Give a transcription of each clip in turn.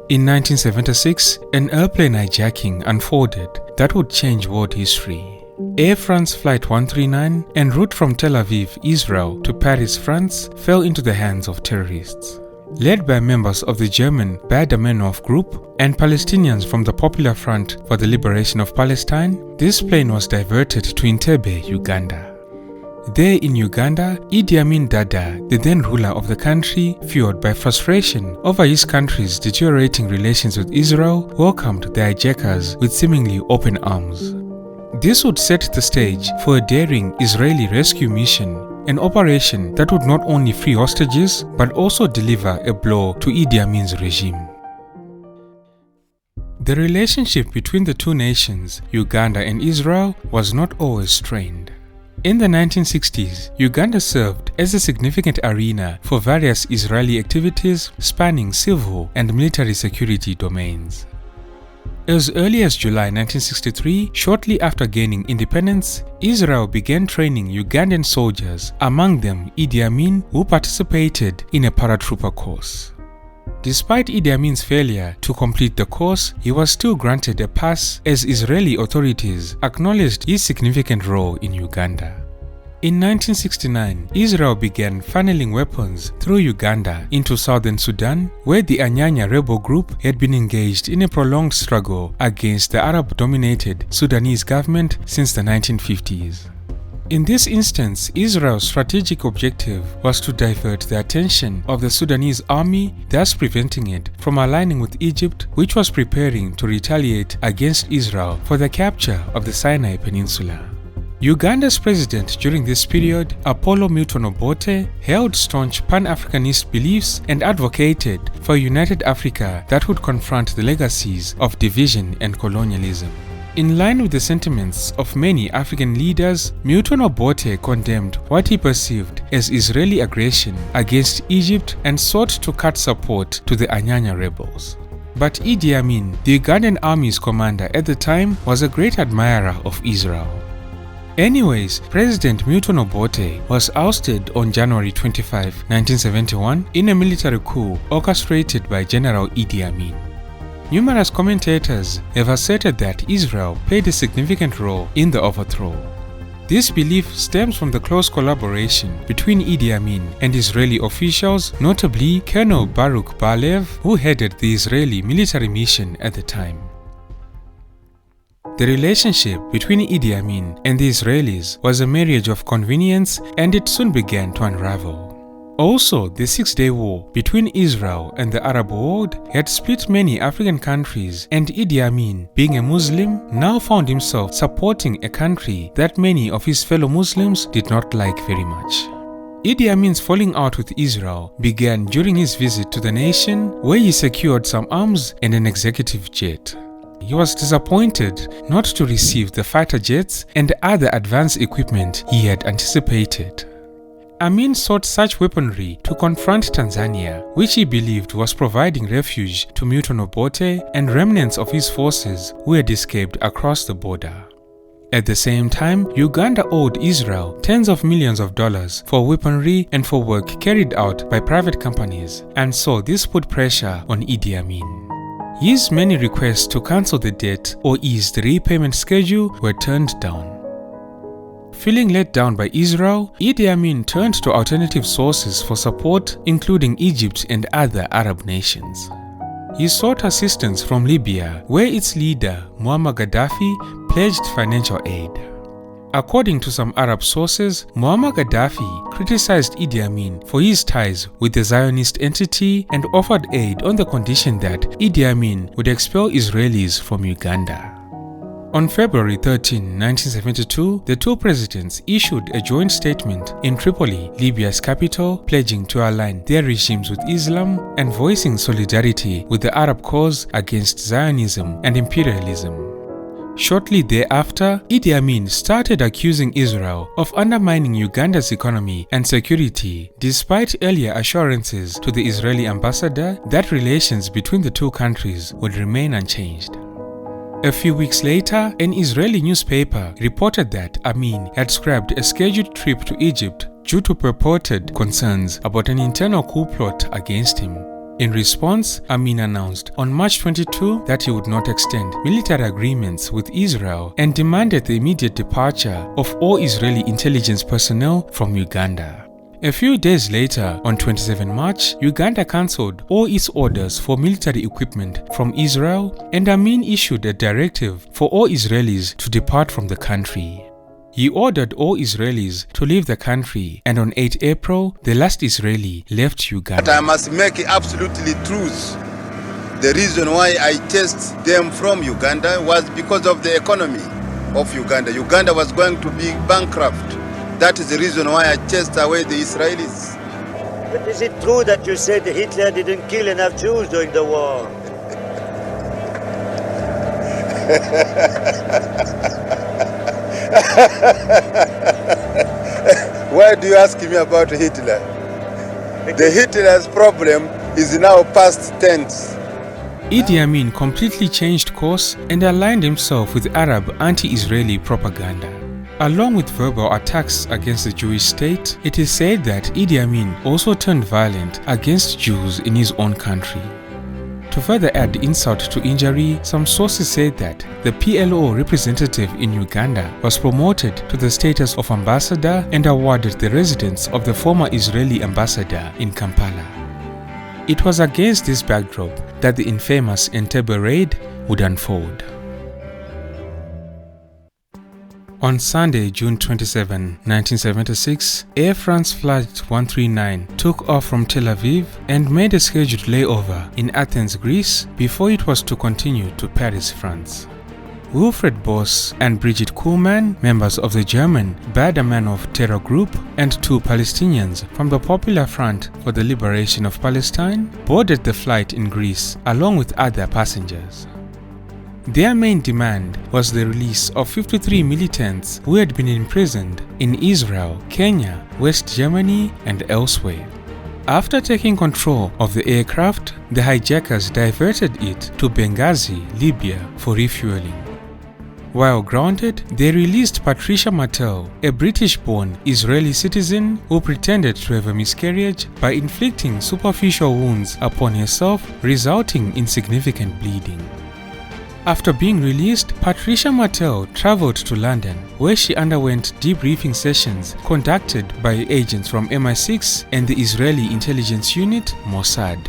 In 1976, an airplane hijacking unfolded that would change world history. Air France Flight 139, en route from Tel Aviv, Israel to Paris, France, fell into the hands of terrorists. Led by members of the German Baader-Meinhof group and Palestinians from the Popular Front for the Liberation of Palestine, this plane was diverted to Entebbe, Uganda. There in Uganda, Idi Amin Dada, the then ruler of the country, fueled by frustration over his country's deteriorating relations with Israel, welcomed the hijackers with seemingly open arms. This would set the stage for a daring Israeli rescue mission, an operation that would not only free hostages but also deliver a blow to Idi Amin's regime. The relationship between the two nations, Uganda and Israel, was not always strained. In the 1960s, Uganda served as a significant arena for various Israeli activities spanning civil and military security domains. As early as July 1963, shortly after gaining independence, Israel began training Ugandan soldiers, among them Idi Amin, who participated in a paratrooper course. Despite Idi Amin's failure to complete the course, he was still granted a pass as Israeli authorities acknowledged his significant role in Uganda. In 1969, Israel began funneling weapons through Uganda into southern Sudan, where the Anyanya rebel group had been engaged in a prolonged struggle against the Arab-dominated Sudanese government since the 1950s. In this instance, Israel's strategic objective was to divert the attention of the Sudanese army, thus preventing it from aligning with Egypt, which was preparing to retaliate against Israel for the capture of the Sinai Peninsula. Uganda's president during this period, Apollo Milton Obote, held staunch Pan-Africanist beliefs and advocated for a united Africa that would confront the legacies of division and colonialism. In line with the sentiments of many African leaders, Milton Obote condemned what he perceived as Israeli aggression against Egypt and sought to cut support to the Anyanya rebels. But Idi Amin, the Ugandan army's commander at the time, was a great admirer of Israel. Anyways, President Milton Obote was ousted on January 25, 1971 in a military coup orchestrated by General Idi Amin. Numerous commentators have asserted that Israel played a significant role in the overthrow. This belief stems from the close collaboration between Idi Amin and Israeli officials, notably Colonel Baruch Bar-Lev, who headed the Israeli military mission at the time. The relationship between Idi Amin and the Israelis was a marriage of convenience, and it soon began to unravel. Also, the Six-Day War between Israel and the Arab world had split many African countries, and Idi Amin, being a Muslim, now found himself supporting a country that many of his fellow Muslims did not like very much. Idi Amin's falling out with Israel began during his visit to the nation, where he secured some arms and an executive jet. He was disappointed not to receive the fighter jets and other advanced equipment he had anticipated. Amin sought such weaponry to confront Tanzania, which he believed was providing refuge to Milton Obote and remnants of his forces who had escaped across the border. At the same time, Uganda owed Israel tens of millions of dollars for weaponry and for work carried out by private companies, and so this put pressure on Idi Amin. His many requests to cancel the debt or ease the repayment schedule were turned down. Feeling let down by Israel, Idi Amin turned to alternative sources for support, including Egypt and other Arab nations. He sought assistance from Libya, where its leader, Muammar Gaddafi, pledged financial aid. According to some Arab sources, Muammar Gaddafi criticized Idi Amin for his ties with the Zionist entity and offered aid on the condition that Idi Amin would expel Israelis from Uganda. On February 13, 1972, the two presidents issued a joint statement in Tripoli, Libya's capital, pledging to align their regimes with Islam and voicing solidarity with the Arab cause against Zionism and imperialism. Shortly thereafter, Idi Amin started accusing Israel of undermining Uganda's economy and security, despite earlier assurances to the Israeli ambassador that relations between the two countries would remain unchanged. A few weeks later, an Israeli newspaper reported that Amin had scrapped a scheduled trip to Egypt due to purported concerns about an internal coup plot against him. In response, Amin announced on March 22 that he would not extend military agreements with Israel and demanded the immediate departure of all Israeli intelligence personnel from Uganda. A few days later, on 27 March, Uganda cancelled all its orders for military equipment from Israel, and Amin issued a directive for all Israelis to depart from the country. He ordered all Israelis to leave the country, and on 8 April, the last Israeli left Uganda. But I must make absolutely truth. The reason why I chased them from Uganda was because of the economy of Uganda. Uganda was going to be bankrupt. That is the reason why I chased away the Israelis. But is it true that you said Hitler didn't kill enough Jews during the war? Why do you ask me about Hitler? The Hitler's problem is now past tense. Idi Amin completely changed course and aligned himself with Arab anti-Israeli propaganda. Along with verbal attacks against the Jewish state, it is said that Idi Amin also turned violent against Jews in his own country. To further add insult to injury, some sources said that the PLO representative in Uganda was promoted to the status of ambassador and awarded the residence of the former Israeli ambassador in Kampala. It was against this backdrop that the infamous Entebbe Raid would unfold. On Sunday, June 27, 1976, Air France Flight 139 took off from Tel Aviv and made a scheduled layover in Athens, Greece, before it was to continue to Paris, France. Wilfried Boss and Brigitte Kuhlmann, members of the German Baader-Meinhof terror group, and 2 Palestinians from the Popular Front for the Liberation of Palestine, boarded the flight in Greece along with other passengers. Their main demand was the release of 53 militants who had been imprisoned in Israel, Kenya, West Germany, and elsewhere. After taking control of the aircraft, the hijackers diverted it to Benghazi, Libya, for refueling. While grounded, they released Patricia Mattel, a British-born Israeli citizen who pretended to have a miscarriage by inflicting superficial wounds upon herself, resulting in significant bleeding. After being released, Patricia Mattel traveled to London, where she underwent debriefing sessions conducted by agents from MI6 and the Israeli intelligence unit Mossad.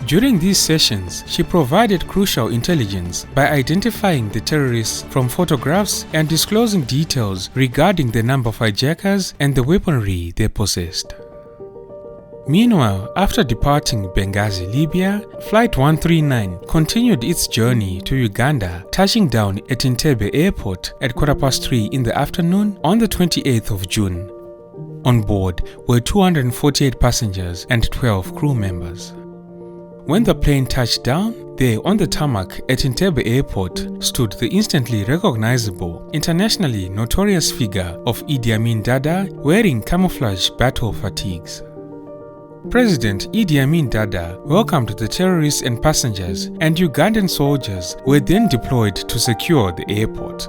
During these sessions, she provided crucial intelligence by identifying the terrorists from photographs and disclosing details regarding the number of hijackers and the weaponry they possessed. Meanwhile, after departing Benghazi, Libya, Flight 139 continued its journey to Uganda, touching down at Entebbe Airport at 3:15 in the afternoon on the 28th of June. On board were 248 passengers and 12 crew members. When the plane touched down, there on the tarmac at Entebbe Airport stood the instantly recognizable, internationally notorious figure of Idi Amin Dada wearing camouflage battle fatigues. President Idi Amin Dada welcomed the terrorists and passengers, and Ugandan soldiers were then deployed to secure the airport.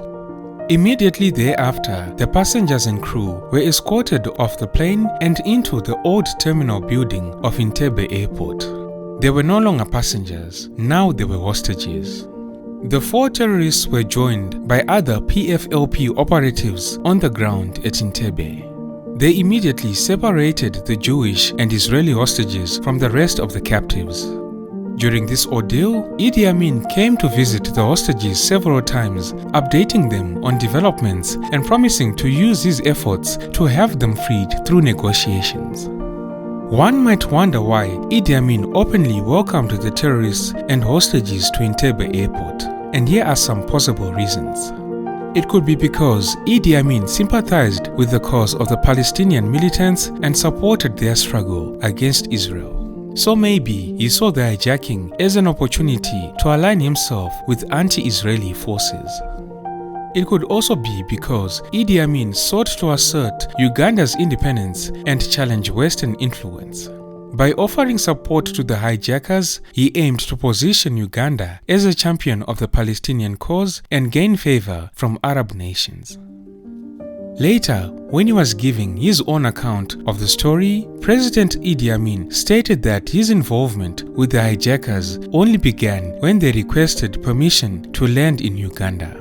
Immediately thereafter, the passengers and crew were escorted off the plane and into the old terminal building of Entebbe Airport. They were no longer passengers, now they were hostages. The 4 terrorists were joined by other PFLP operatives on the ground at Entebbe. They immediately separated the Jewish and Israeli hostages from the rest of the captives. During this ordeal, Idi Amin came to visit the hostages several times, updating them on developments and promising to use his efforts to have them freed through negotiations. One might wonder why Idi Amin openly welcomed the terrorists and hostages to Entebbe Airport, and here are some possible reasons. It could be because Idi Amin sympathized with the cause of the Palestinian militants and supported their struggle against Israel. So maybe he saw the hijacking as an opportunity to align himself with anti-Israeli forces. It could also be because Idi Amin sought to assert Uganda's independence and challenge Western influence. By offering support to the hijackers, he aimed to position Uganda as a champion of the Palestinian cause and gain favor from Arab nations. Later, when he was giving his own account of the story, President Idi Amin stated that his involvement with the hijackers only began when they requested permission to land in Uganda.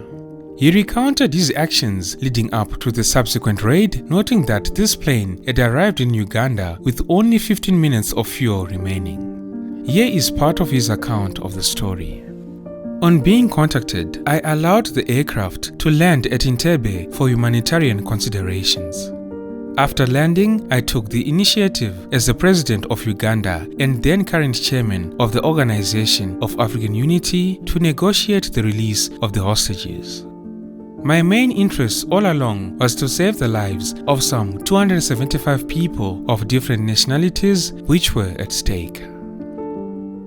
He recounted his actions leading up to the subsequent raid, noting that this plane had arrived in Uganda with only 15 minutes of fuel remaining. Here is part of his account of the story. On being contacted, I allowed the aircraft to land at Entebbe for humanitarian considerations. After landing, I took the initiative as the President of Uganda and then current Chairman of the Organization of African Unity to negotiate the release of the hostages. My main interest all along was to save the lives of some 275 people of different nationalities which were at stake.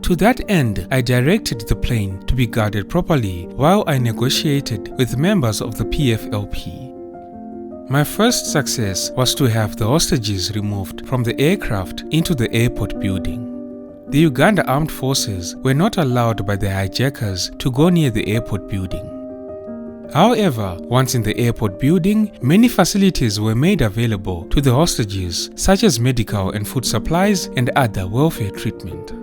To that end, I directed the plane to be guarded properly while I negotiated with members of the PFLP. My first success was to have the hostages removed from the aircraft into the airport building. The Uganda Armed Forces were not allowed by the hijackers to go near the airport building. However, once in the airport building, many facilities were made available to the hostages, such as medical and food supplies and other welfare treatment.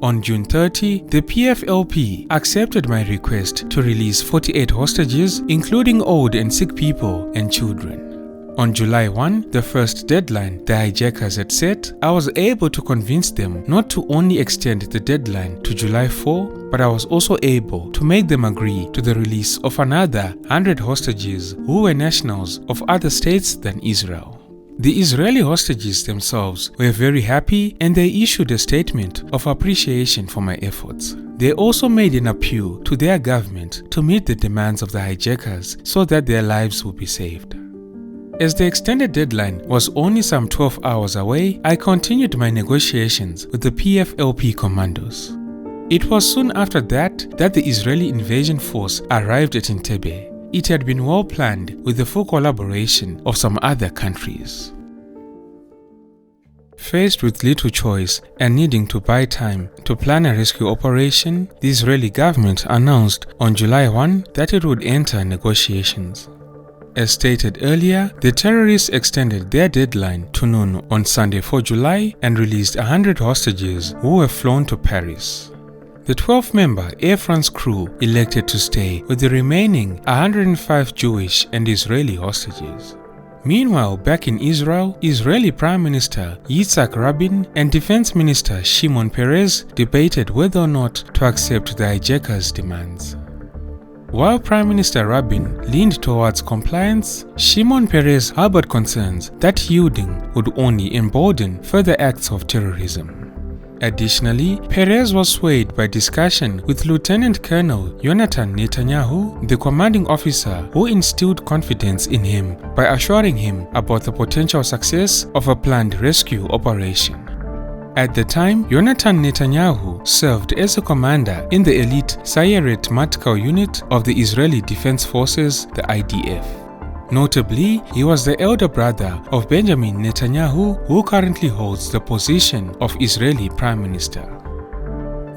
On June 30, the PFLP accepted my request to release 48 hostages, including old and sick people and children. On July 1, the first deadline the hijackers had set, I was able to convince them not to only extend the deadline to July 4, but I was also able to make them agree to the release of another 100 hostages who were nationals of other states than Israel. The Israeli hostages themselves were very happy and they issued a statement of appreciation for my efforts. They also made an appeal to their government to meet the demands of the hijackers so that their lives would be saved. As the extended deadline was only some 12 hours away, I continued my negotiations with the PFLP commandos. It was soon after that the Israeli invasion force arrived at Entebbe. It had been well planned with the full collaboration of some other countries. Faced with little choice and needing to buy time to plan a rescue operation, the Israeli government announced on July 1 that it would enter negotiations. As stated earlier, the terrorists extended their deadline to noon on Sunday 4 July and released 100 hostages who were flown to Paris. The 12-member Air France crew elected to stay with the remaining 105 Jewish and Israeli hostages. Meanwhile, back in Israel, Israeli Prime Minister Yitzhak Rabin and Defense Minister Shimon Peres debated whether or not to accept the hijackers' demands. While Prime Minister Rabin leaned towards compliance, Shimon Peres harbored concerns that yielding would only embolden further acts of terrorism. Additionally, Peres was swayed by discussion with Lieutenant Colonel Yonatan Netanyahu, the commanding officer who instilled confidence in him by assuring him about the potential success of a planned rescue operation. At the time, Yonatan Netanyahu served as a commander in the elite Sayeret Matkal unit of the Israeli Defense Forces, the IDF. Notably, he was the elder brother of Benjamin Netanyahu, who currently holds the position of Israeli Prime Minister.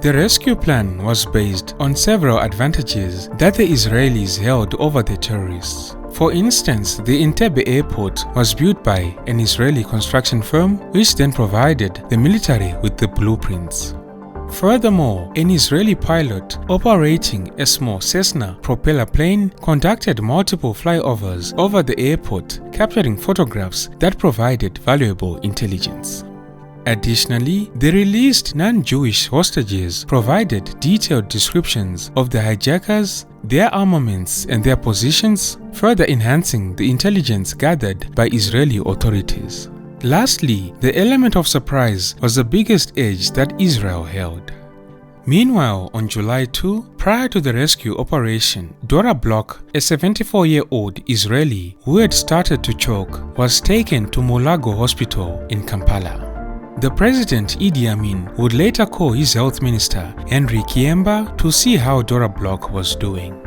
The rescue plan was based on several advantages that the Israelis held over the terrorists. For instance, the Entebbe airport was built by an Israeli construction firm, which then provided the military with the blueprints. Furthermore, an Israeli pilot operating a small Cessna propeller plane conducted multiple flyovers over the airport, capturing photographs that provided valuable intelligence. Additionally, the released non-Jewish hostages provided detailed descriptions of the hijackers, their armaments and their positions, further enhancing the intelligence gathered by Israeli authorities. Lastly, the element of surprise was the biggest edge that Israel held. Meanwhile, on July 2, prior to the rescue operation, Dora Bloch, a 74-year-old Israeli who had started to choke, was taken to Mulago Hospital in Kampala. The President Idi Amin would later call his health minister, Henry Kiemba, to see how Dora Bloch was doing.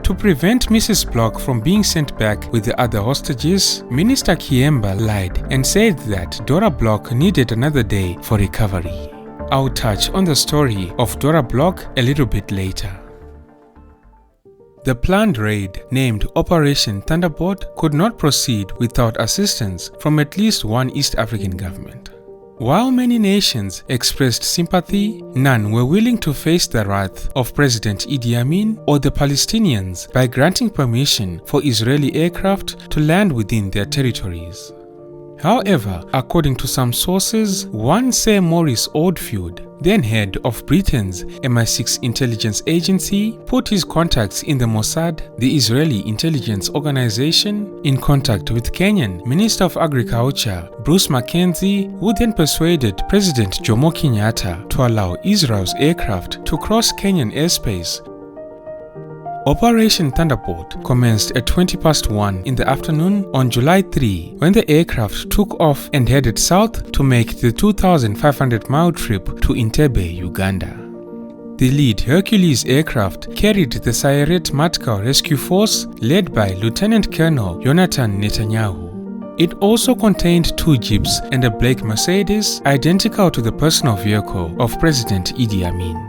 To prevent Mrs. Bloch from being sent back with the other hostages, Minister Kiemba lied and said that Dora Bloch needed another day for recovery. I'll touch on the story of Dora Bloch a little bit later. The planned raid, named Operation Thunderport, could not proceed without assistance from at least one East African government. While many nations expressed sympathy, none were willing to face the wrath of President Idi Amin or the Palestinians by granting permission for Israeli aircraft to land within their territories. However, according to some sources, one Sir Maurice Oldfield, then head of Britain's MI6 intelligence agency, put his contacts in the Mossad, the Israeli intelligence organization, in contact with Kenyan Minister of Agriculture Bruce Mackenzie, who then persuaded President Jomo Kenyatta to allow Israel's aircraft to cross Kenyan airspace. Operation Thunderport commenced at 1:20 in the afternoon on July 3 when the aircraft took off and headed south to make the 2,500-mile trip to Entebbe, Uganda. The lead Hercules aircraft carried the Sayeret Matkal Rescue Force led by Lieutenant Colonel Yonatan Netanyahu. It also contained 2 jeeps and a black Mercedes identical to the personal vehicle of President Idi Amin.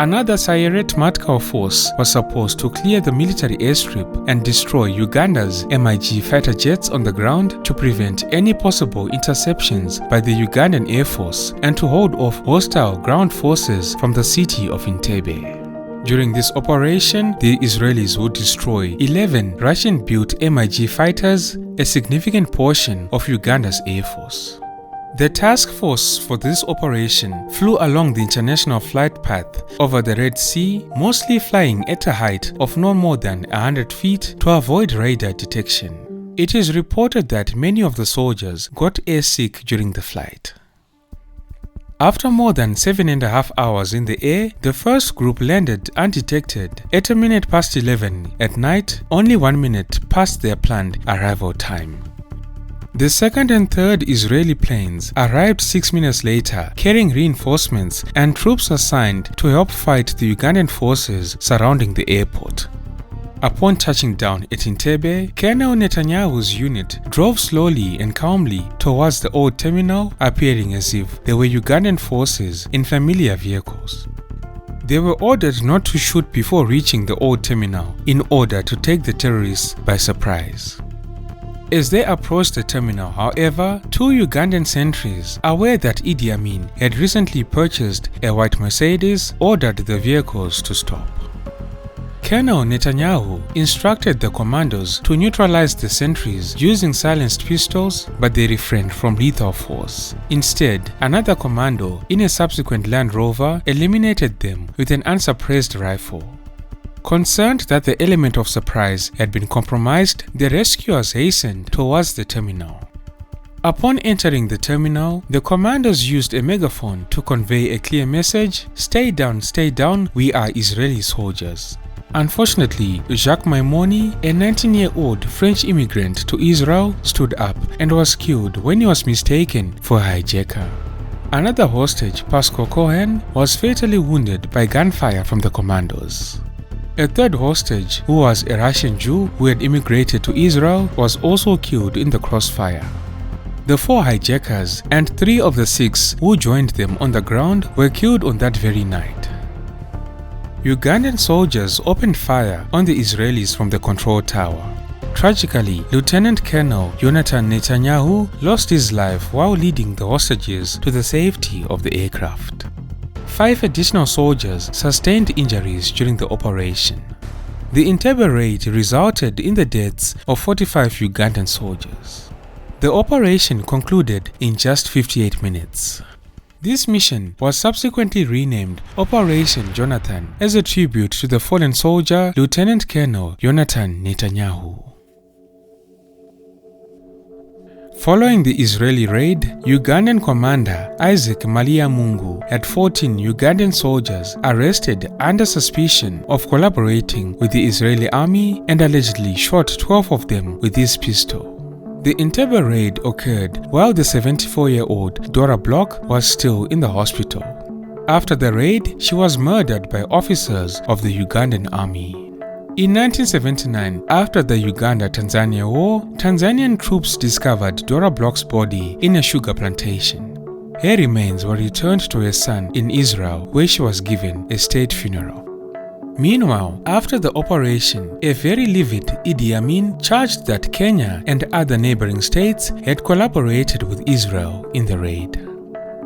Another Sayeret Matkal force was supposed to clear the military airstrip and destroy Uganda's MiG fighter jets on the ground to prevent any possible interceptions by the Ugandan Air Force and to hold off hostile ground forces from the city of Entebbe. During this operation, the Israelis would destroy 11 Russian-built MiG fighters, a significant portion of Uganda's Air Force. The task force for this operation flew along the international flight path over the Red Sea, mostly flying at a height of no more than 100 feet to avoid radar detection. It is reported that many of the soldiers got airsick during the flight. After more than 7.5 hours in the air, the first group landed undetected at 11:11 at night, only 1 minute past their planned arrival time. The second and third Israeli planes arrived 6 minutes later, carrying reinforcements and troops assigned to help fight the Ugandan forces surrounding the airport. Upon touching down at Entebbe, Colonel Netanyahu's unit drove slowly and calmly towards the old terminal, appearing as if they were Ugandan forces in familiar vehicles. They were ordered not to shoot before reaching the old terminal in order to take the terrorists by surprise. As they approached the terminal, however, 2 Ugandan sentries, aware that Idi Amin had recently purchased a white Mercedes, ordered the vehicles to stop. Colonel Netanyahu instructed the commandos to neutralize the sentries using silenced pistols, but they refrained from lethal force. Instead, another commando in a subsequent Land Rover eliminated them with an unsuppressed rifle. Concerned that the element of surprise had been compromised, the rescuers hastened towards the terminal. Upon entering the terminal, the commandos used a megaphone to convey a clear message: stay down, we are Israeli soldiers. Unfortunately, Jacques Maimoni, a 19-year-old French immigrant to Israel, stood up and was killed when he was mistaken for a hijacker. Another hostage, Pascal Cohen, was fatally wounded by gunfire from the commandos. A third hostage, who was a Russian Jew who had immigrated to Israel, was also killed in the crossfire. The 4 hijackers and 3 of the 6 who joined them on the ground were killed on that very night. Ugandan soldiers opened fire on the Israelis from the control tower. Tragically, Lieutenant Colonel Yonatan Netanyahu lost his life while leading the hostages to the safety of the aircraft. 5 additional soldiers sustained injuries during the operation. The Entebbe Raid resulted in the deaths of 45 Ugandan soldiers. The operation concluded in just 58 minutes. This mission was subsequently renamed Operation Jonathan as a tribute to the fallen soldier Lieutenant Colonel Yonatan Netanyahu. Following the Israeli raid, Ugandan commander Isaac Malia Mungu had 14 Ugandan soldiers arrested under suspicion of collaborating with the Israeli army and allegedly shot 12 of them with his pistol. The Entebbe raid occurred while the 74-year-old Dora Bloch was still in the hospital. After the raid, she was murdered by officers of the Ugandan army. In 1979, after the Uganda-Tanzania War, Tanzanian troops discovered Dora Bloch's body in a sugar plantation. Her remains were returned to her son in Israel, where she was given a state funeral. Meanwhile, after the operation, a very livid Idi Amin charged that Kenya and other neighboring states had collaborated with Israel in the raid.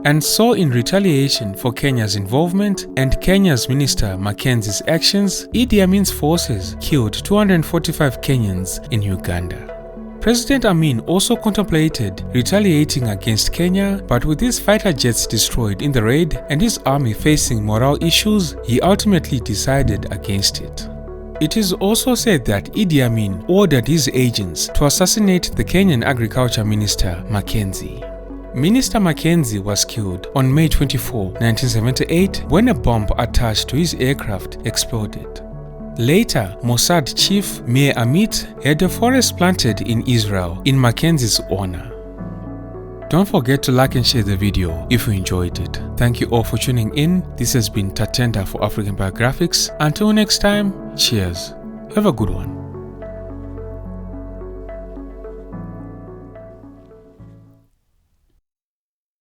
And so, in retaliation for Kenya's involvement and Kenya's Minister Mackenzie's actions, Idi Amin's forces killed 245 Kenyans in Uganda. President Amin also contemplated retaliating against Kenya, but with his fighter jets destroyed in the raid and his army facing morale issues, he ultimately decided against it. It is also said that Idi Amin ordered his agents to assassinate the Kenyan Agriculture Minister Mackenzie. Minister Mackenzie was killed on May 24, 1978 when a bomb attached to his aircraft exploded. Later, Mossad chief Meir Amit had a forest planted in Israel in Mackenzie's honor. Don't forget to like and share the video if you enjoyed it. Thank you all for tuning in. This has been Tatenda for African Biographics. Until next time, cheers. Have a good one.